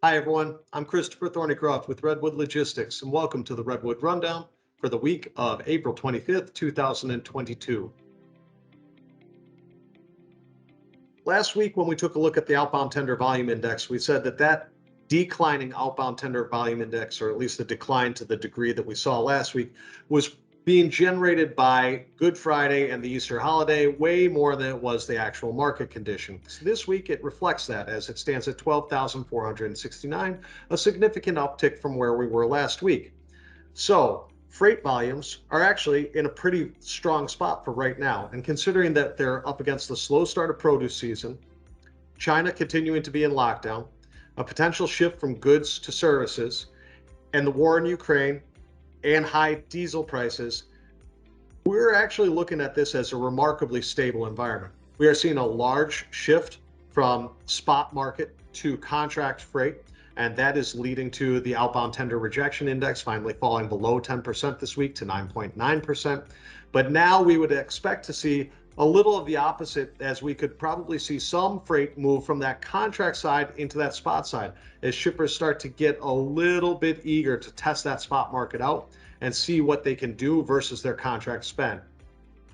Hi, everyone. I'm Christopher Thornycroft with Redwood Logistics, and welcome to the Redwood Rundown for the week of April 25th, 2022. Last week, when we took a look at the outbound tender volume index, we said that declining outbound tender volume index, or at least the decline to the degree that we saw last week, was being generated by Good Friday and the Easter holiday way more than it was the actual market condition. So this week, it reflects that as it stands at 12,469, a significant uptick from where we were last week. So freight volumes are actually in a pretty strong spot for right now. And considering that they're up against the slow start of produce season, China continuing to be in lockdown, a potential shift from goods to services, and the war in Ukraine and high diesel prices, we're actually looking at this as a remarkably stable environment. We are seeing a large shift from spot market to contract freight, and that is leading to the outbound tender rejection index finally falling below 10% this week to 9.9%. But now we would expect to see a little of the opposite, as we could probably see some freight move from that contract side into that spot side as shippers start to get a little bit eager to test that spot market out and see what they can do versus their contract spend.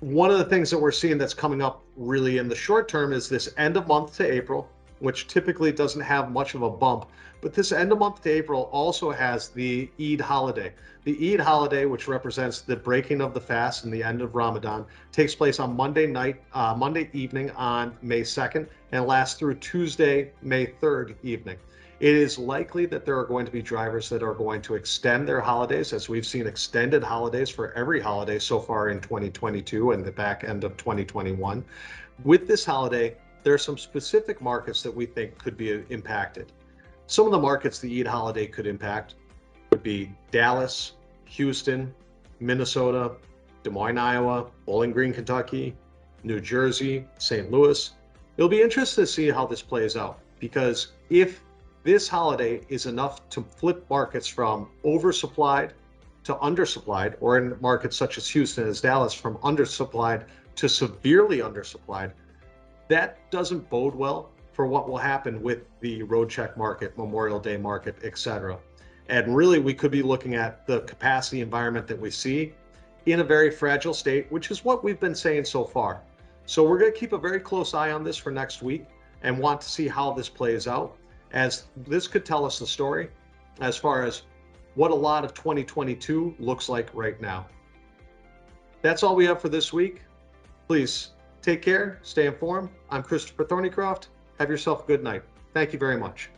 One of the things that we're seeing that's coming up really in the short term is this end of month to April, which typically doesn't have much of a bump. But this end of month to April also has the Eid holiday. The Eid holiday, which represents the breaking of the fast and the end of Ramadan, takes place on Monday evening on May 2nd, and lasts through Tuesday, May 3rd evening. It is likely that there are going to be drivers that are going to extend their holidays, as we've seen extended holidays for every holiday so far in 2022 and the back end of 2021. With this holiday, there are some specific markets that we think could be impacted. Some of the markets the Eid holiday could impact would be Dallas, Houston, Minnesota, Des Moines, Iowa, Bowling Green, Kentucky, New Jersey, St. Louis. It'll be interesting to see how this plays out, because if this holiday is enough to flip markets from oversupplied to undersupplied, or in markets such as Houston, as Dallas, from undersupplied to severely undersupplied, that doesn't bode well for what will happen with the road check market, Memorial Day market, etc. And really, we could be looking at the capacity environment that we see in a very fragile state, which is what we've been saying so far. So we're going to keep a very close eye on this for next week and want to see how this plays out, as this could tell us the story as far as what a lot of 2022 looks like right now. That's all we have for this week. Please take care, stay informed. I'm Christopher Thornycroft. Have yourself a good night. Thank you very much.